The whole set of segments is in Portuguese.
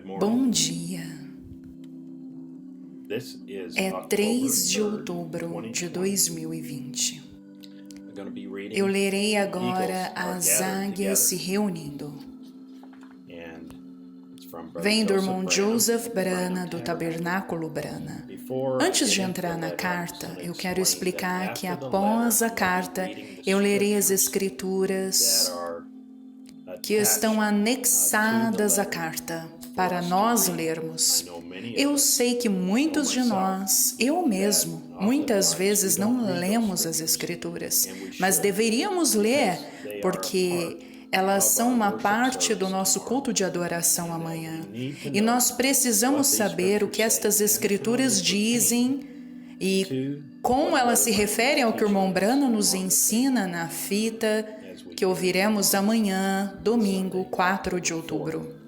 Bom dia. É 3 de outubro de 2020. Eu lerei agora as águias se reunindo. Vem do irmão Joseph Brana, do Tabernáculo Brana. Antes de entrar na carta, eu quero explicar que após a carta, eu lerei as escrituras que estão anexadas à carta, para nós lermos. Eu sei que muitos de nós, eu mesmo, muitas vezes não lemos as Escrituras, mas deveríamos ler, porque elas são uma parte do nosso culto de adoração amanhã. E nós precisamos saber o que estas Escrituras dizem e como elas se referem ao que o irmão Brana nos ensina na fita que ouviremos amanhã, domingo, 4 de outubro.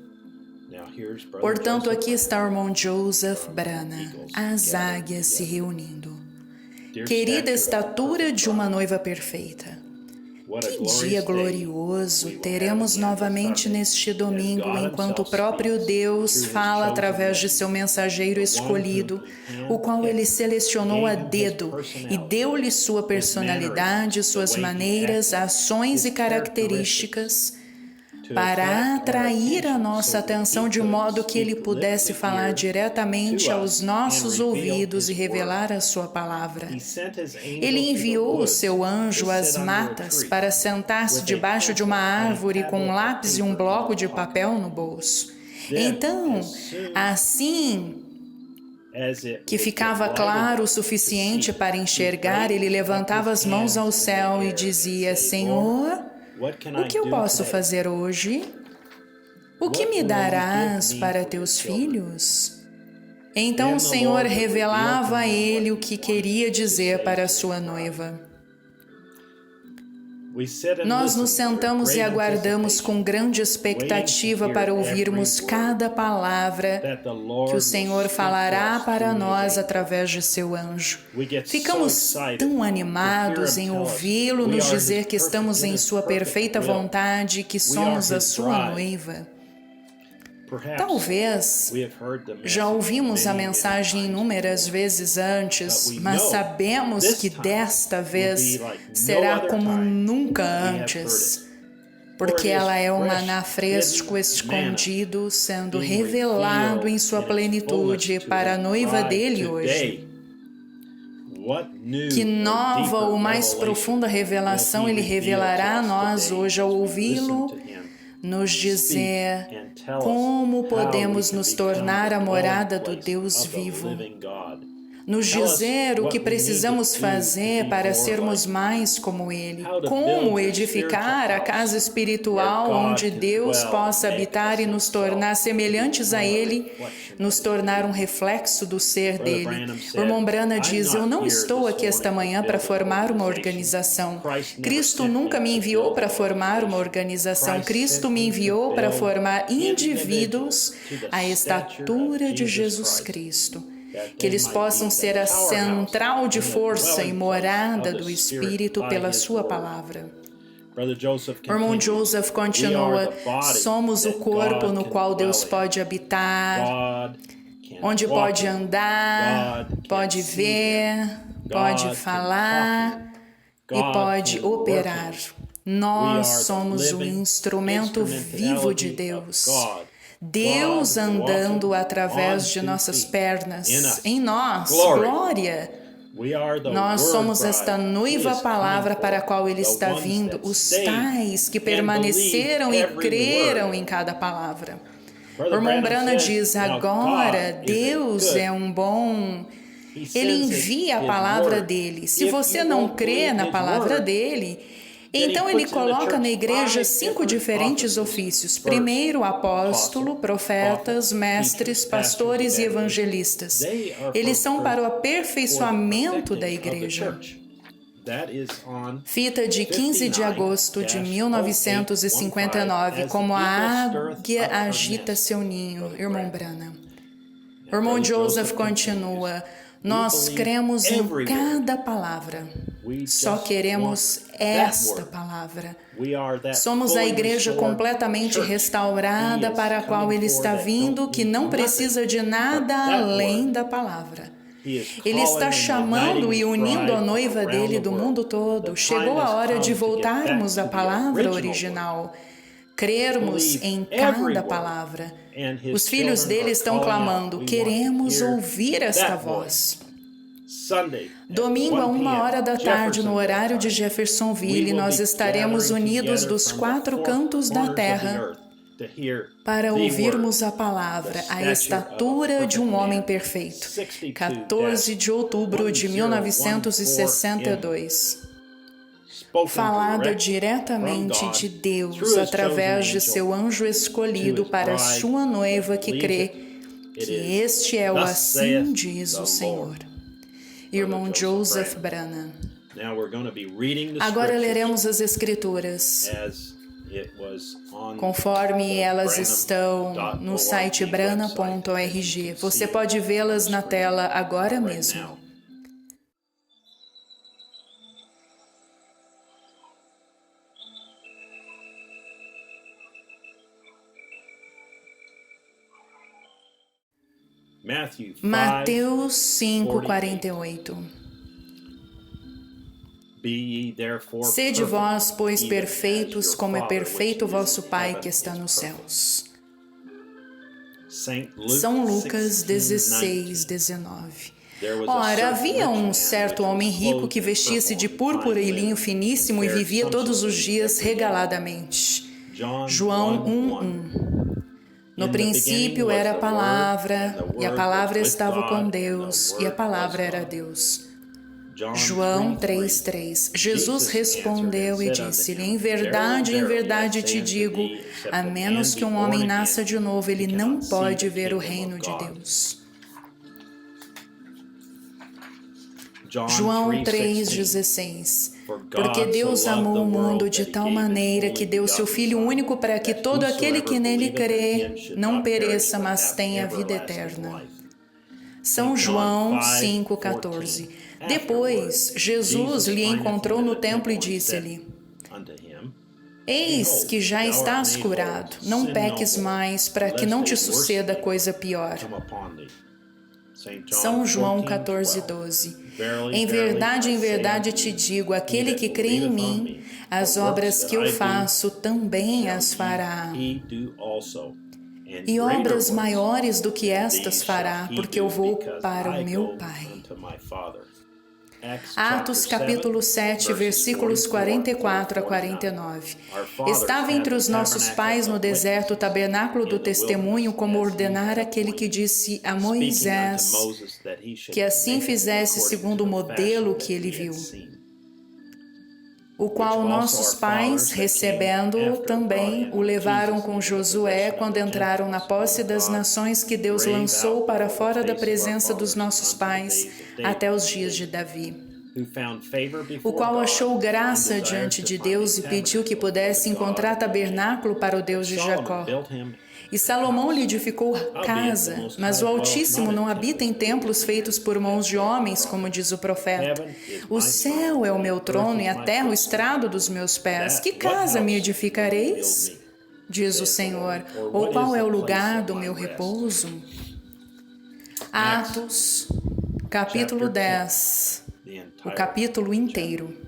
Portanto, aqui está o irmão Joseph Brana, as águias se reunindo. Querida estatura de uma noiva perfeita, que dia glorioso teremos novamente neste domingo, enquanto o próprio Deus fala através de seu mensageiro escolhido, o qual ele selecionou a dedo e deu-lhe sua personalidade, suas maneiras, ações e características, para atrair a nossa atenção de modo que ele pudesse falar diretamente aos nossos ouvidos e revelar a sua palavra. Ele enviou o seu anjo às matas para sentar-se debaixo de uma árvore com um lápis e um bloco de papel no bolso. Então, assim que ficava claro o suficiente para enxergar, ele levantava as mãos ao céu e dizia: Senhor, o que eu posso fazer hoje? O que me darás para teus filhos? Então o Senhor revelava a ele o que queria dizer para a sua noiva. Nós nos sentamos e aguardamos com grande expectativa para ouvirmos cada palavra que o Senhor falará para nós através de seu anjo. Ficamos tão animados em ouvi-lo nos dizer que estamos em sua perfeita vontade e que somos a sua noiva. Talvez já ouvimos a mensagem inúmeras vezes antes, mas sabemos que desta vez será como nunca antes, porque ela é um maná fresco escondido, sendo revelado em sua plenitude para a noiva dele hoje. Que nova ou mais profunda revelação ele revelará a nós hoje ao ouvi-lo nos dizer como podemos nos tornar a morada do Deus vivo, nos dizer o que precisamos fazer para sermos mais como Ele, como edificar a casa espiritual onde Deus possa habitar e nos tornar semelhantes a Ele, nos tornar um reflexo do ser dele. O irmão Brana diz: eu não estou aqui esta manhã para formar uma organização. Cristo nunca me enviou para formar uma organização. Cristo me enviou para formar indivíduos à estatura de Jesus Cristo. Que eles possam ser a central de força e morada do Espírito pela sua palavra. O irmão Joseph continua: somos o corpo no qual Deus pode habitar, onde pode andar, pode ver, pode falar e pode operar. Nós somos um instrumento vivo de Deus. Deus andando através de nossas pernas, em nós, glória. Nós somos esta noiva palavra para a qual Ele está vindo, os tais que permaneceram e creram em cada palavra. O irmão Brana diz: agora Deus é um bom... Ele envia a palavra dele. Se você não crê na palavra dele, então ele coloca na igreja 5 diferentes ofícios. Primeiro, apóstolo, profetas, mestres, pastores e evangelistas. Eles são para o aperfeiçoamento da igreja. Fita de 15 de agosto de 1959, como a águia agita seu ninho, irmão Brana. O irmão Joseph continua: Nós cremos em cada palavra. Só queremos esta palavra. Somos a igreja completamente restaurada para a qual Ele está vindo, que não precisa de nada além da palavra. Ele está chamando e unindo a noiva dele do mundo todo. Chegou a hora de voltarmos à palavra original, crermos em cada palavra. Os filhos dele estão clamando: queremos ouvir esta voz. Domingo, a 1h da tarde, no horário de Jeffersonville, nós estaremos unidos dos 4 cantos da terra para ouvirmos a palavra, a estatura de um homem perfeito. 14 de outubro de 1962. Falada diretamente de Deus através de seu anjo escolhido para a sua noiva que crê que este é o assim diz o Senhor. Irmão Joseph Branham. Agora leremos as Escrituras conforme elas estão no site brana.org. Você pode vê-las na tela agora mesmo. Mateus 5:48. Sede vós, pois, perfeitos, como é perfeito o vosso Pai que está nos céus. São Lucas 16:19. Ora, havia um certo homem rico que vestia-se de púrpura e linho finíssimo e vivia todos os dias regaladamente. João 1:1. No princípio era a palavra, e a palavra estava com Deus, e a palavra era Deus. João 3:3. Jesus respondeu e disse-lhe: em verdade te digo, a menos que um homem nasça de novo, ele não pode ver o reino de Deus. João 3:16. Porque Deus amou o mundo de tal maneira que deu seu Filho único para que todo aquele que nele crê não pereça, mas tenha vida eterna. São João 5:14. Depois, Jesus lhe encontrou no templo e disse-lhe: eis que já estás curado, não peques mais, para que não te suceda coisa pior. São João 14:12. Em verdade te digo, aquele que crê em mim, as obras que eu faço também as fará. E obras maiores do que estas fará, porque eu vou para o meu Pai. Atos capítulo 7, versículos 44 a 49. Estava entre os nossos pais no deserto o tabernáculo do testemunho, como ordenara aquele que disse a Moisés que assim fizesse segundo o modelo que ele viu, o qual nossos pais, recebendo-o também, o levaram com Josué quando entraram na posse das nações que Deus lançou para fora da presença dos nossos pais até os dias de Davi, o qual achou graça diante de Deus e pediu que pudesse encontrar tabernáculo para o Deus de Jacó. E Salomão lhe edificou casa, mas o Altíssimo não habita em templos feitos por mãos de homens, como diz o profeta. O céu é o meu trono e a terra o estrado dos meus pés. Que casa me edificareis? Diz o Senhor. Ou qual é o lugar do meu repouso? Atos, capítulo 10, o capítulo inteiro.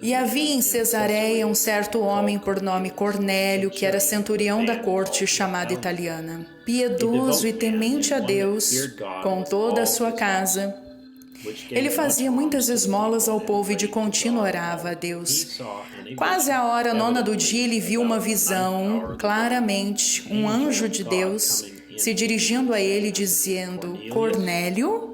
E havia em Cesareia um certo homem por nome Cornélio, que era centurião da corte chamada italiana, piedoso e temente a Deus com toda a sua casa. Ele fazia muitas esmolas ao povo e de contínuo orava a Deus. Quase à hora 9 do dia ele viu uma visão, claramente, um anjo de Deus se dirigindo a ele dizendo: Cornélio?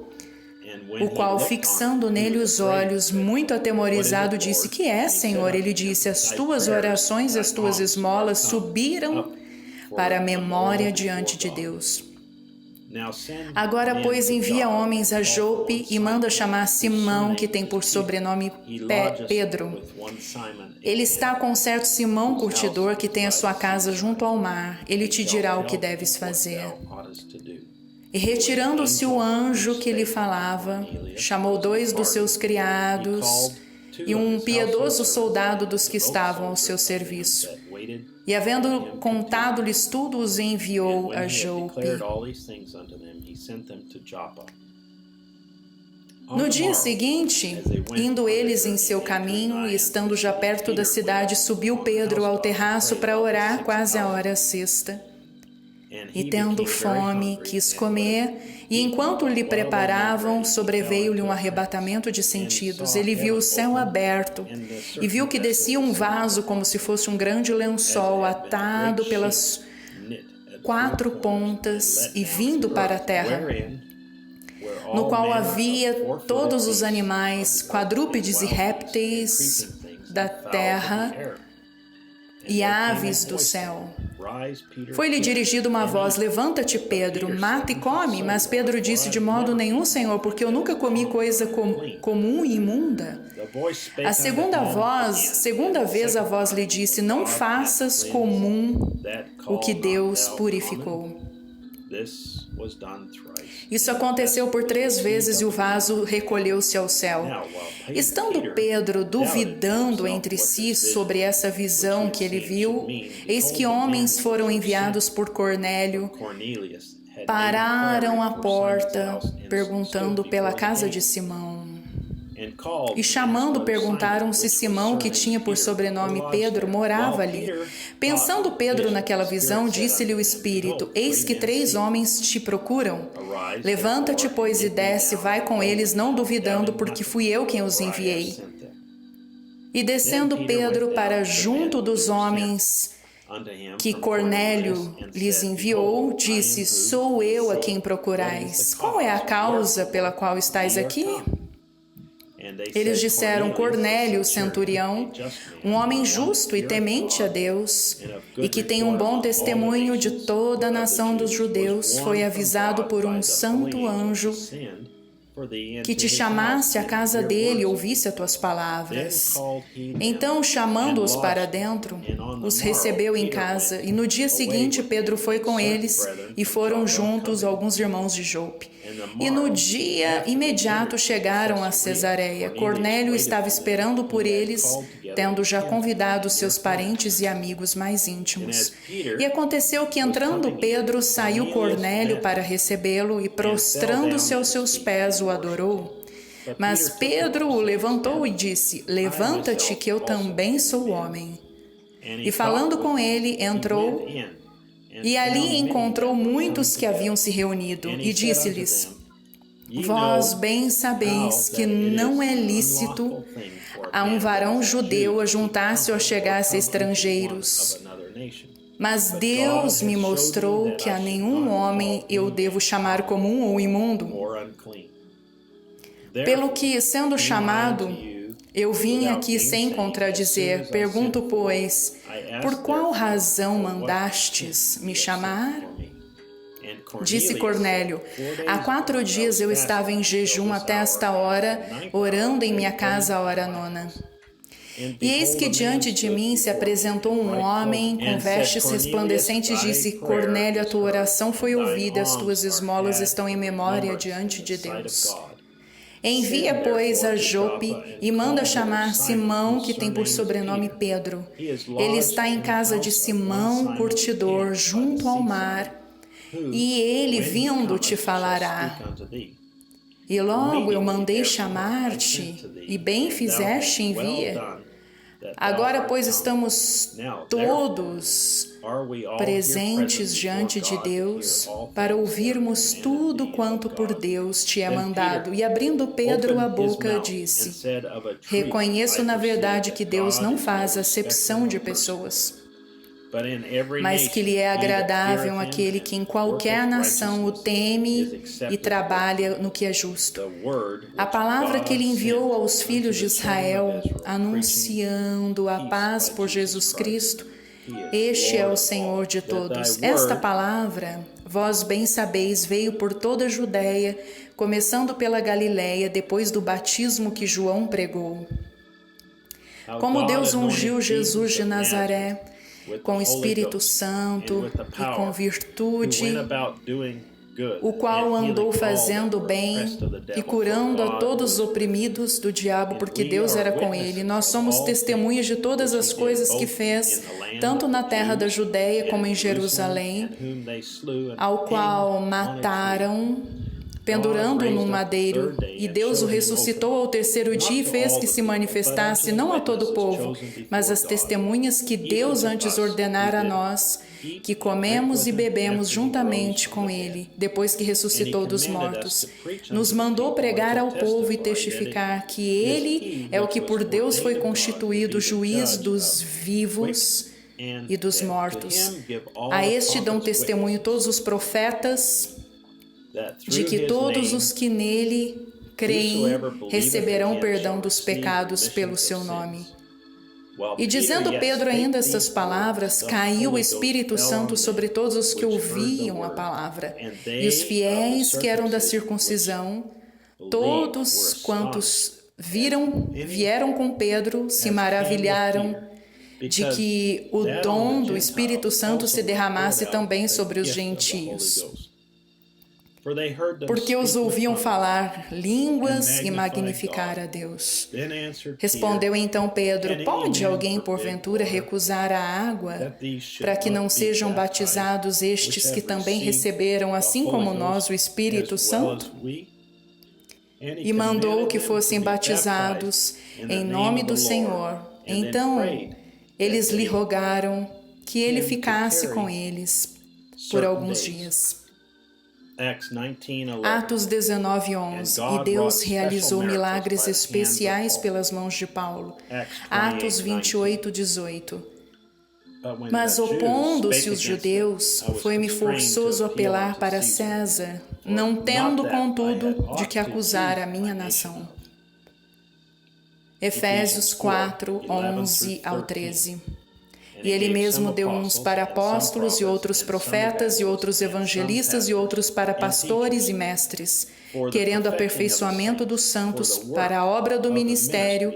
O qual, fixando nele os olhos, muito atemorizado, disse: que é, Senhor? Ele disse: as tuas orações e as tuas esmolas subiram para a memória diante de Deus. Agora, pois, envia homens a Jope e manda chamar Simão, que tem por sobrenome Pedro. Ele está com certo Simão curtidor, que tem a sua casa junto ao mar. Ele te dirá o que deves fazer. E retirando-se o anjo que lhe falava, chamou 2 dos seus criados e um piedoso soldado dos que estavam ao seu serviço. E havendo contado-lhes tudo, os enviou a Jope. No dia seguinte, indo eles em seu caminho e estando já perto da cidade, subiu Pedro ao terraço para orar quase a hora sexta. E tendo fome, quis comer, e enquanto lhe preparavam, sobreveio-lhe um arrebatamento de sentidos. Ele viu o céu aberto e viu que descia um vaso como se fosse um grande lençol atado pelas 4 pontas e vindo para a terra, no qual havia todos os animais, quadrúpedes e répteis da terra e aves do céu. Foi-lhe dirigida uma voz: levanta-te, Pedro, mata e come. Mas Pedro disse: de modo nenhum, Senhor, porque eu nunca comi coisa comum e imunda. A segunda vez a voz lhe disse: não faças comum o que Deus purificou. Isso aconteceu por 3 vezes e o vaso recolheu-se ao céu. Estando Pedro duvidando entre si sobre essa visão que ele viu, eis que homens foram enviados por Cornélio, pararam à porta, perguntando pela casa de Simão. E chamando, perguntaram se Simão, que tinha por sobrenome Pedro, morava ali. Pensando Pedro naquela visão, disse-lhe o Espírito: eis que 3 homens te procuram. Levanta-te, pois, e desce, vai com eles, não duvidando, porque fui eu quem os enviei. E descendo Pedro para junto dos homens que Cornélio lhes enviou, disse: sou eu a quem procurais. Qual é a causa pela qual estais aqui? Eles disseram: Cornélio, centurião, um homem justo e temente a Deus, e que tem um bom testemunho de toda a nação dos judeus, foi avisado por um santo anjo que te chamasse à casa dele e ouvisse as tuas palavras. Então, chamando-os para dentro, os recebeu em casa, e no dia seguinte Pedro foi com eles, e foram juntos alguns irmãos de Jope. E no dia imediato chegaram a Cesareia. Cornélio estava esperando por eles, tendo já convidado seus parentes e amigos mais íntimos. E aconteceu que, entrando Pedro, saiu Cornélio para recebê-lo, e prostrando-se aos seus pés, o adorou. Mas Pedro o levantou e disse: levanta-te, que eu também sou homem. E falando com ele, entrou, e ali encontrou muitos que haviam se reunido, e disse-lhes: vós bem sabeis que não é lícito a um varão judeu ajuntar-se ou chegar-se a estrangeiros. Mas Deus me mostrou que a nenhum homem eu devo chamar comum ou imundo. Pelo que, sendo chamado, eu vim aqui sem contradizer. Pergunto, pois, por qual razão mandastes me chamar? Disse Cornélio: há 4 dias eu estava em jejum até esta hora, orando em minha casa a hora 9. E eis que diante de mim se apresentou um homem com vestes resplandecentes e disse: Cornélio, a tua oração foi ouvida, as tuas esmolas estão em memória diante de Deus. Envia, pois, a Jope e manda chamar Simão, que tem por sobrenome Pedro. Ele está em casa de Simão, curtidor, junto ao mar, e ele, vindo, te falará. E logo eu mandei chamar-te, e bem fizeste, envia. Agora, pois, estamos todos presentes diante de Deus para ouvirmos tudo quanto por Deus te é mandado. E abrindo Pedro a boca, disse: reconheço na verdade que Deus não faz acepção de pessoas, mas que lhe é agradável aquele que em qualquer nação o teme e trabalha no que é justo. A palavra que ele enviou aos filhos de Israel, anunciando a paz por Jesus Cristo, este é o Senhor de todos. Esta palavra, vós bem sabeis, veio por toda a Judeia, começando pela Galileia, depois do batismo que João pregou. Como Deus ungiu Jesus de Nazaré, com o Espírito Santo e com virtude, o qual andou fazendo bem e curando a todos os oprimidos do diabo, porque Deus era com ele. Nós somos testemunhas de todas as coisas que fez, tanto na terra da Judéia como em Jerusalém, ao qual mataram, pendurando-o no madeiro, e Deus o ressuscitou ao terceiro dia e fez que se manifestasse não a todo o povo, mas as testemunhas que Deus antes ordenara a nós, que comemos e bebemos juntamente com ele, depois que ressuscitou dos mortos. Nos mandou pregar ao povo e testificar que ele é o que por Deus foi constituído juiz dos vivos e dos mortos. A este dão testemunho todos os profetas, de que todos os que nele creem receberão perdão dos pecados pelo seu nome. E dizendo Pedro ainda estas palavras, caiu o Espírito Santo sobre todos os que ouviam a palavra. E os fiéis que eram da circuncisão, todos quantos vieram com Pedro, se maravilharam de que o dom do Espírito Santo se derramasse também sobre os gentios, porque os ouviam falar línguas e magnificar a Deus. Respondeu então Pedro: pode alguém porventura recusar a água para que não sejam batizados estes que também receberam, assim como nós, o Espírito Santo? E mandou que fossem batizados em nome do Senhor. Então eles lhe rogaram que ele ficasse com eles por alguns dias. Atos 19:11. E Deus realizou milagres especiais pelas mãos de Paulo. Atos 28:18. Mas opondo-se os judeus, foi-me forçoso apelar para César, não tendo, contudo, de que acusar a minha nação. Efésios 4:11-13. E ele mesmo deu uns para apóstolos, e outros profetas, e outros evangelistas, e outros para pastores e mestres, querendo aperfeiçoamento dos santos para a obra do ministério,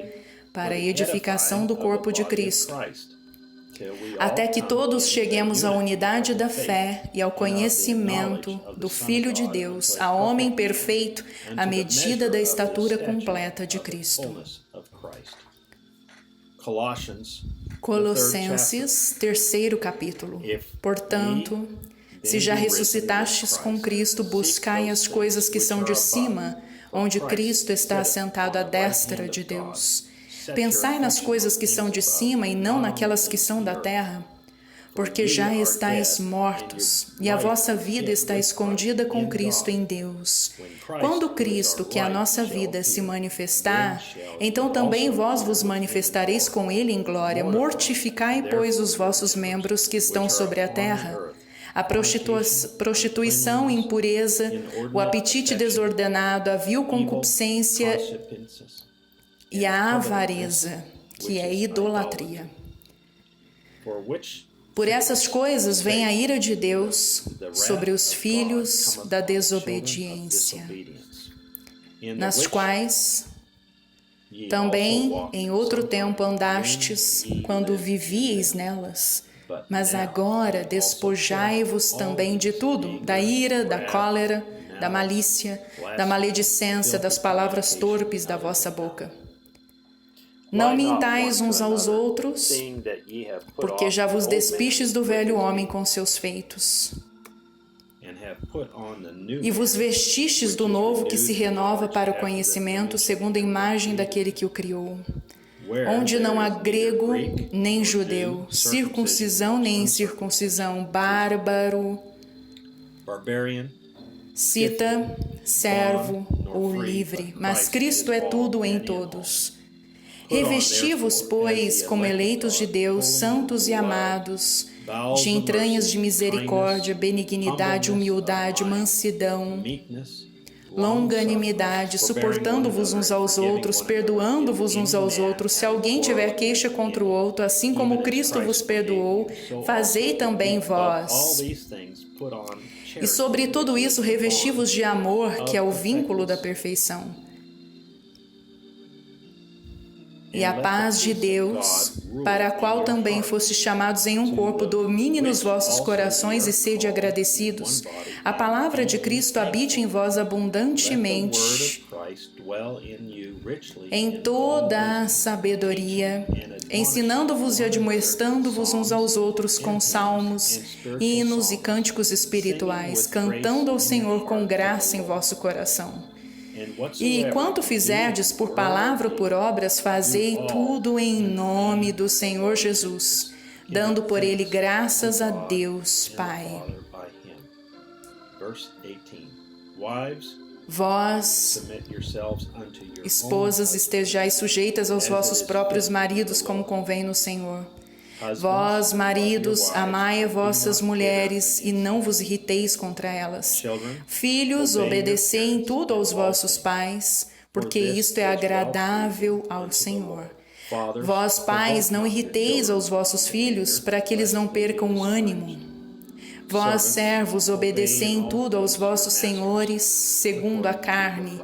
para a edificação do corpo de Cristo, até que todos cheguemos à unidade da fé e ao conhecimento do Filho de Deus, a homem perfeito, à medida da estatura completa de Cristo. Colossenses, 3º capítulo. Portanto, se já ressuscitastes com Cristo, buscai as coisas que são de cima, onde Cristo está assentado à destra de Deus. Pensai nas coisas que são de cima e não naquelas que são da terra, porque já estáis mortos, e a vossa vida está escondida com Cristo em Deus. Quando Cristo, que é a nossa vida, se manifestar, então também vós vos manifestareis com Ele em glória. Mortificai, pois, os vossos membros que estão sobre a terra: a prostituição, impureza, o apetite desordenado, a vil concupiscência e a avareza, que é idolatria. Por essas coisas vem a ira de Deus sobre os filhos da desobediência, nas quais também em outro tempo andastes, quando vivíeis nelas. Mas agora despojai-vos também de tudo, da ira, da cólera, da malícia, da maledicência, das palavras torpes da vossa boca. Não mintais uns aos outros, porque já vos despistes do velho homem com seus feitos, e vos vestistes do novo que se renova para o conhecimento, segundo a imagem daquele que o criou, onde não há grego nem judeu, circuncisão nem incircuncisão, bárbaro, cita, servo ou livre, mas Cristo é tudo em todos. Revesti-vos, pois, como eleitos de Deus, santos e amados, de entranhas de misericórdia, benignidade, humildade, mansidão, longanimidade, suportando-vos uns aos outros, perdoando-vos uns aos outros. Se alguém tiver queixa contra o outro, assim como Cristo vos perdoou, fazei também vós. E sobre tudo isso, revesti-vos de amor, que é o vínculo da perfeição. E a paz de Deus, para a qual também fostes chamados em um corpo, domine nos vossos corações e sede agradecidos. A palavra de Cristo habite em vós abundantemente, em toda a sabedoria, ensinando-vos e admoestando-vos uns aos outros com salmos, hinos e cânticos espirituais, cantando ao Senhor com graça em vosso coração. E quanto fizerdes por palavra ou por obras, fazei tudo em nome do Senhor Jesus, dando por ele graças a Deus Pai. Vós, esposas, estejais sujeitas aos vossos próprios maridos, como convém no Senhor. Vós, maridos, amai vossas mulheres e não vos irriteis contra elas. Filhos, obedecei em tudo aos vossos pais, porque isto é agradável ao Senhor. Vós, pais, não irriteis aos vossos filhos, para que eles não percam o ânimo. Vós, servos, obedecei em tudo aos vossos senhores, segundo a carne,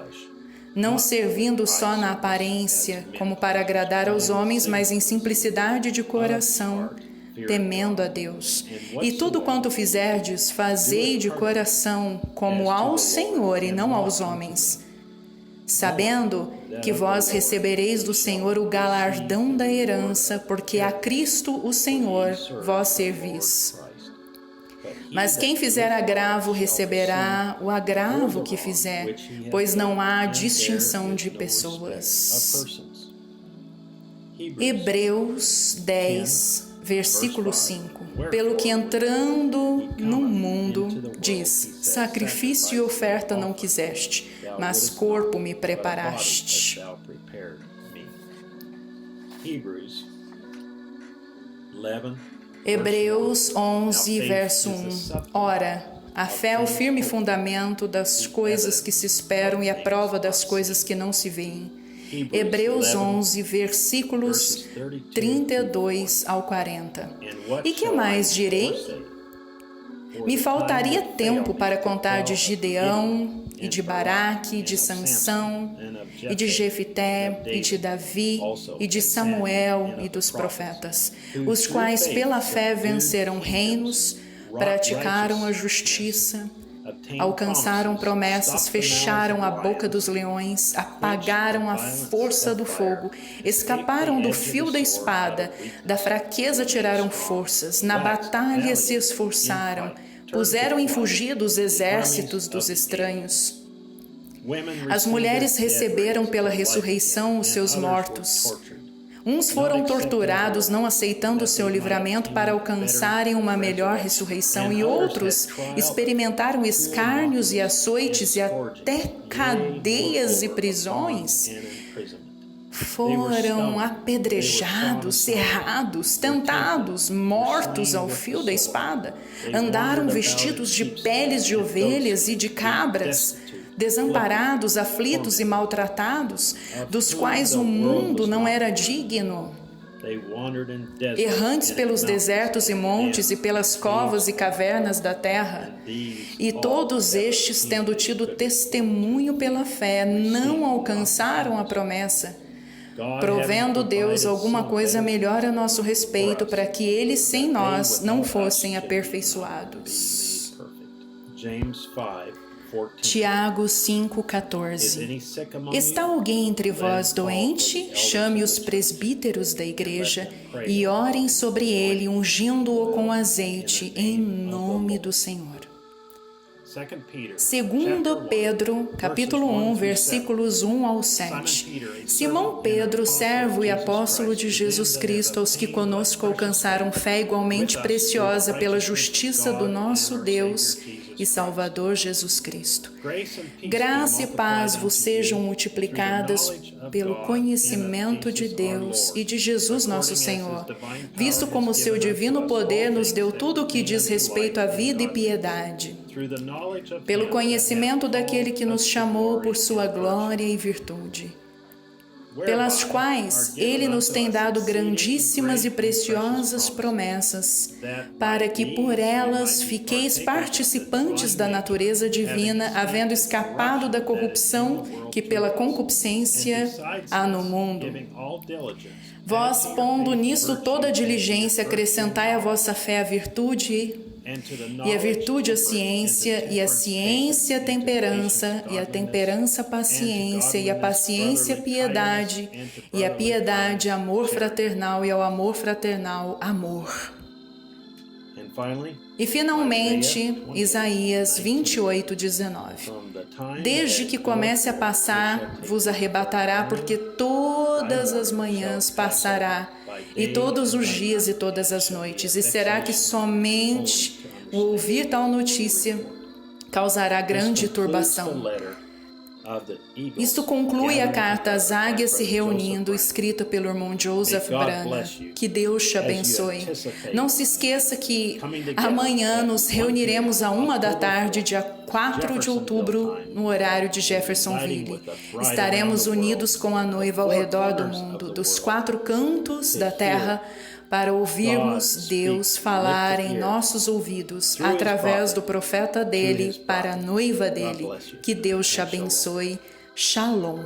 não servindo só na aparência, como para agradar aos homens, mas em simplicidade de coração, temendo a Deus. E tudo quanto fizerdes, fazei de coração, como ao Senhor e não aos homens, sabendo que vós recebereis do Senhor o galardão da herança, porque a Cristo o Senhor vós servis. Mas quem fizer agravo receberá o agravo que fizer, pois não há distinção de pessoas. Hebreus 10, versículo 5. Pelo que entrando no mundo, diz: sacrifício e oferta não quiseste, mas corpo me preparaste. Hebreus 11, verso 1. Ora, a fé é o firme fundamento das coisas que se esperam e a prova das coisas que não se veem. Hebreus 11, versículos 32 ao 40. E que mais direi? Me faltaria tempo para contar de Gideão, e de Baraque, e de Sansão, e de Jefité, e de Davi, e de Samuel, e dos profetas, os quais pela fé venceram reinos, praticaram a justiça, alcançaram promessas, fecharam a boca dos leões, apagaram a força do fogo, escaparam do fio da espada, da fraqueza tiraram forças, na batalha se esforçaram, puseram em fugido os exércitos dos estranhos. As mulheres receberam pela ressurreição os seus mortos. Uns foram torturados, não aceitando o seu livramento para alcançarem uma melhor ressurreição, e outros experimentaram escárnios e açoites e até cadeias e prisões. Foram apedrejados, serrados, tentados, mortos ao fio da espada. Andaram vestidos de peles de ovelhas e de cabras, desamparados, aflitos e maltratados, dos quais o mundo não era digno. Errantes pelos desertos e montes e pelas covas e cavernas da terra. E todos estes, tendo tido testemunho pela fé, não alcançaram a promessa, provendo Deus alguma coisa melhor a nosso respeito, para que eles sem nós não fossem aperfeiçoados. Tiago 5,14. Está alguém entre vós doente? Chame os presbíteros da igreja e orem sobre ele, ungindo-o com azeite, em nome do Senhor. Segundo Pedro, capítulo 1, versículos 1 ao 7. Simão Pedro, servo e apóstolo de Jesus Cristo, aos que conosco alcançaram fé igualmente preciosa pela justiça do nosso Deus e Salvador Jesus Cristo. Graça e paz vos sejam multiplicadas pelo conhecimento de Deus e de Jesus nosso Senhor, visto como o seu divino poder nos deu tudo o que diz respeito à vida e piedade, pelo conhecimento daquele que nos chamou por sua glória e virtude. pelas quais Ele nos tem dado grandíssimas e preciosas promessas, para que por elas fiqueis participantes da natureza divina, havendo escapado da corrupção que pela concupiscência há no mundo. Vós, pondo nisto toda a diligência, acrescentai à vossa fé a virtude, e a virtude a ciência, e a ciência a temperança, e a temperança a paciência, e a paciência a piedade, e a piedade amor fraternal, e ao amor fraternal amor. E finalmente, Isaías 28:19. Desde que comece a passar, vos arrebatará, porque todas as manhãs passará, e todos os dias e todas as noites. E será que somente o ouvir tal notícia causará grande turbação? Isto conclui a carta às águias se reunindo, escrita pelo irmão Joseph Brana. Que Deus te abençoe. Não se esqueça que amanhã nos reuniremos à 13h, dia 4 de outubro, no horário de Jeffersonville. Estaremos unidos com a noiva ao redor do mundo, dos 4 cantos da terra, para ouvirmos Deus falar em nossos ouvidos, através do profeta dele, para a noiva dele. Que Deus te abençoe. Shalom.